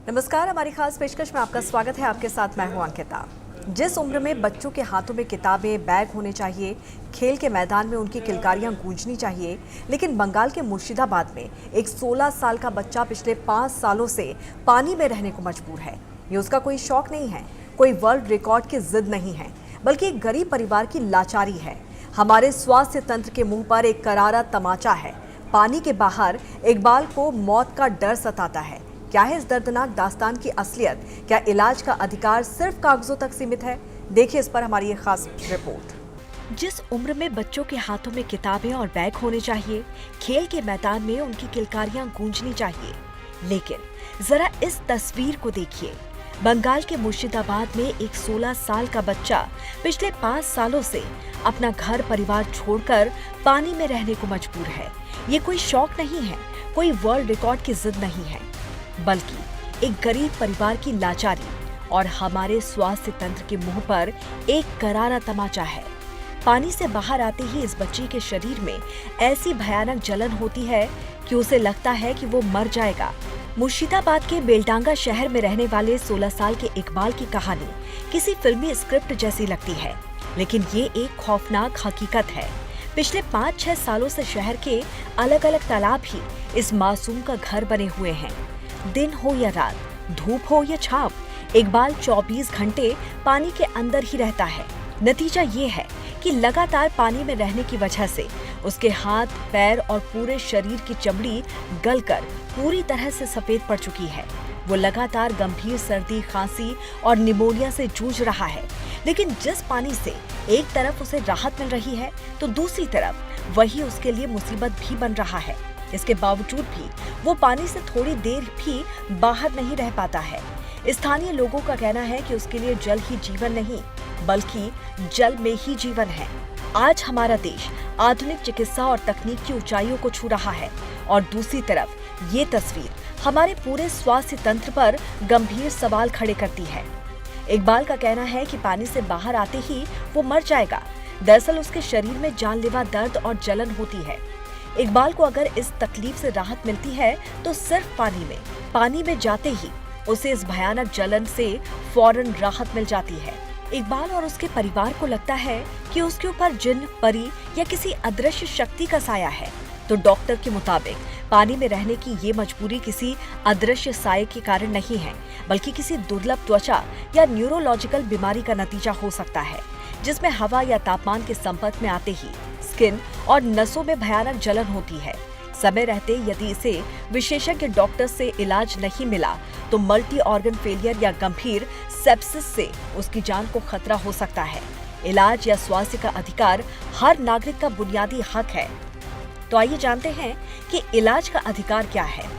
नमस्कार, हमारी खास पेशकश में आपका स्वागत है। आपके साथ मैं हूं अंकिता। जिस उम्र में बच्चों के हाथों में किताबें, बैग होने चाहिए, खेल के मैदान में उनकी किलकारियां गूंजनी चाहिए, लेकिन बंगाल के मुर्शिदाबाद में एक 16 साल का बच्चा पिछले 5 सालों से पानी में रहने को मजबूर है। ये उसका कोई शौक नहीं है, कोई वर्ल्ड रिकॉर्ड की जिद नहीं है, बल्कि एक गरीब परिवार की लाचारी है। हमारे स्वास्थ्य तंत्र के मुंह पर एक करारा तमाचा है। पानी के बाहर इकबाल को मौत का डर सताता है। क्या है इस दर्दनाक दास्तान की असलियत? क्या इलाज का अधिकार सिर्फ कागजों तक सीमित है? देखिए इस पर हमारी ये खास रिपोर्ट। जिस उम्र में बच्चों के हाथों में किताबें और बैग होने चाहिए, खेल के मैदान में उनकी किलकारियां गूंजनी चाहिए, लेकिन जरा इस तस्वीर को देखिए। बंगाल के मुर्शिदाबाद में एक 16 साल का बच्चा पिछले 5 सालों से अपना घर परिवार छोड़कर पानी में रहने को मजबूर है। ये कोई शौक नहीं है, कोई वर्ल्ड रिकॉर्ड की जिद नहीं है, बल्कि एक गरीब परिवार की लाचारी और हमारे स्वास्थ्य तंत्र के मुंह पर एक करारा तमाचा है। पानी से बाहर आते ही इस बच्चे के शरीर में ऐसी भयानक जलन होती है कि उसे लगता है कि वो मर जाएगा। मुर्शिदाबाद के बेलडांगा शहर में रहने वाले 16 साल के इकबाल की कहानी किसी फिल्मी स्क्रिप्ट जैसी लगती है, लेकिन ये एक खौफनाक हकीकत है। पिछले 5-6 सालों से शहर के अलग अलग तालाब ही इस मासूम का घर बने हुए हैं। दिन हो या रात, धूप हो या छांव, इकबाल 24 घंटे पानी के अंदर ही रहता है। नतीजा ये है कि लगातार पानी में रहने की वजह से उसके हाथ, पैर और पूरे शरीर की चमड़ी गलकर पूरी तरह से सफेद पड़ चुकी है। वो लगातार गंभीर सर्दी, खांसी और निमोनिया से जूझ रहा है। लेकिन जिस पानी से एक तरफ उसे राहत मिल रही है, तो दूसरी तरफ वही उसके लिए मुसीबत भी बन रहा है। इसके बावजूद भी वो पानी से थोड़ी देर भी बाहर नहीं रह पाता है। स्थानीय लोगों का कहना है कि उसके लिए जल ही जीवन नहीं, बल्कि जल में ही जीवन है। आज हमारा देश आधुनिक चिकित्सा और तकनीक की ऊंचाइयों को छू रहा है, और दूसरी तरफ ये तस्वीर हमारे पूरे स्वास्थ्य तंत्र पर गंभीर सवाल खड़े करती है। इकबाल का कहना है कि पानी से बाहर आते ही वो मर जाएगा। दरअसल उसके शरीर में जानलेवा दर्द और जलन होती है। इकबाल को अगर इस तकलीफ से राहत मिलती है तो सिर्फ पानी में जाते ही उसे इस भयानक जलन से फौरन राहत मिल जाती है। इकबाल और उसके परिवार को लगता है कि उसके ऊपर जिन, परी या किसी अदृश्य शक्ति का साया है। तो डॉक्टर के मुताबिक पानी में रहने की ये मजबूरी किसी अदृश्य साये के कारण नहीं है, बल्कि किसी दुर्लभ त्वचा या न्यूरोलॉजिकल बीमारी का नतीजा हो सकता है, जिसमें हवा या तापमान के संपर्क में आते ही स्किन और नसों में भयानक जलन होती है। समय रहते यदि इसे विशेषज्ञ डॉक्टर से इलाज नहीं मिला तो मल्टी ऑर्गन फेलियर या गंभीर सेप्सिस से उसकी जान को खतरा हो सकता है। इलाज या स्वास्थ्य का अधिकार हर नागरिक का बुनियादी हक है। तो आइए जानते हैं कि इलाज का अधिकार क्या है।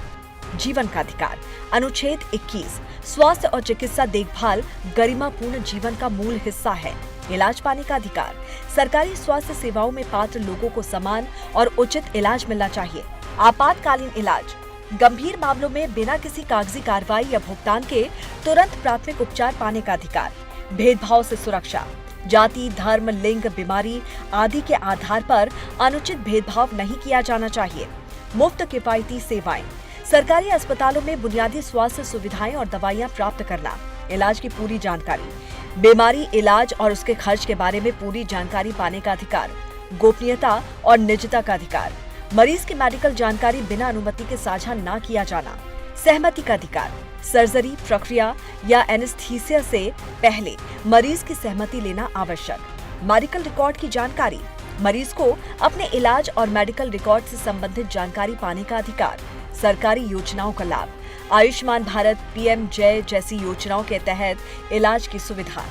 जीवन का अधिकार, अनुच्छेद 21, स्वास्थ्य और चिकित्सा देखभाल गरिमापूर्ण जीवन का मूल हिस्सा है। इलाज पाने का अधिकार, सरकारी स्वास्थ्य सेवाओं में पात्र लोगों को समान और उचित इलाज मिलना चाहिए। आपातकालीन इलाज, गंभीर मामलों में बिना किसी कागजी कार्रवाई या भुगतान के तुरंत प्राथमिक उपचार पाने का अधिकार। भेदभाव से सुरक्षा, जाति, धर्म, लिंग, बीमारी आदि के आधार पर अनुचित भेदभाव नहीं किया जाना चाहिए। मुफ्त किफायती सेवाएं, सरकारी अस्पतालों में बुनियादी स्वास्थ्य सुविधाएं और दवाइयां प्राप्त करना। इलाज की पूरी जानकारी, बीमारी, इलाज और उसके खर्च के बारे में पूरी जानकारी पाने का अधिकार। गोपनीयता और निजता का अधिकार, मरीज की मेडिकल जानकारी बिना अनुमति के साझा न किया जाना। सहमति का अधिकार, सर्जरी प्रक्रिया या एनेस्थीसिया से पहले मरीज की सहमति लेना आवश्यक। मेडिकल रिकॉर्ड की जानकारी, मरीज को अपने इलाज और मेडिकल रिकॉर्ड से संबंधित जानकारी पाने का अधिकार। सरकारी योजनाओं का लाभ, आयुष्मान भारत, पीएम जय जैसी योजनाओं के तहत इलाज की सुविधा।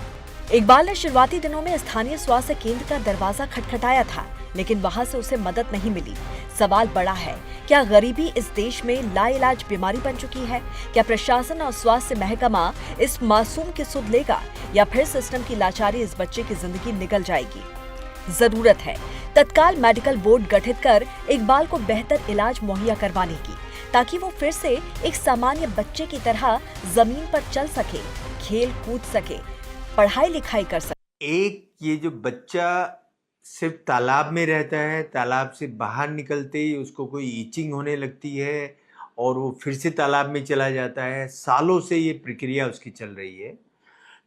इकबाल ने शुरुआती दिनों में स्थानीय स्वास्थ्य केंद्र का दरवाजा खटखटाया था, लेकिन वहां से उसे मदद नहीं मिली। सवाल बड़ा है, क्या गरीबी इस देश में लाइलाज बीमारी बन चुकी है? क्या प्रशासन और स्वास्थ्य महकमा इस मासूम की सुध लेगा, या फिर सिस्टम की लाचारी इस बच्चे की जिंदगी निगल जाएगी? जरूरत है तत्काल मेडिकल बोर्ड गठित कर इकबाल को बेहतर इलाज मुहैया करवाने की, ताकि वो फिर से एक सामान्य बच्चे की तरह जमीन पर चल सके, खेल कूद सके, पढ़ाई लिखाई कर सके। एक ये जो बच्चा सिर्फ तालाब में रहता है, तालाब से बाहर निकलते ही उसको कोई ईचिंग होने लगती है और वो फिर से तालाब में चला जाता है। सालों से ये प्रक्रिया उसकी चल रही है।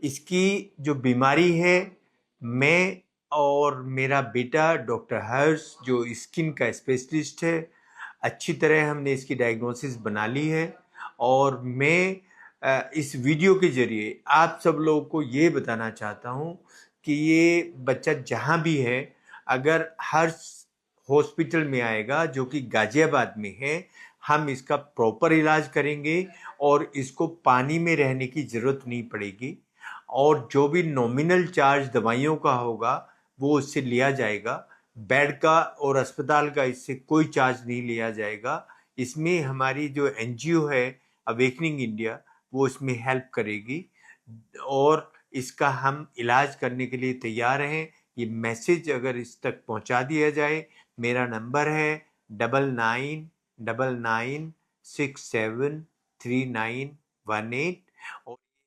इसकी जो बीमारी है, मैं और मेरा बेटा डॉक्टर हर्ष जो स्किन का स्पेशलिस्ट है, अच्छी तरह हमने इसकी डायग्नोसिस बना ली है। और मैं इस वीडियो के जरिए आप सब लोगों को ये बताना चाहता हूँ कि ये बच्चा जहाँ भी है, अगर हर्ष हॉस्पिटल में आएगा जो कि गाजियाबाद में है, हम इसका प्रॉपर इलाज करेंगे और इसको पानी में रहने की ज़रूरत नहीं पड़ेगी। और जो भी नॉमिनल चार्ज दवाइयों का होगा वो उससे लिया जाएगा। बेड का और अस्पताल का इससे कोई चार्ज नहीं लिया जाएगा। इसमें हमारी जो एनजीओ है अवेकनिंग इंडिया, वो इसमें हेल्प करेगी और इसका हम इलाज करने के लिए तैयार हैं। ये मैसेज अगर इस तक पहुंचा दिया जाए, मेरा नंबर है 9999673918 और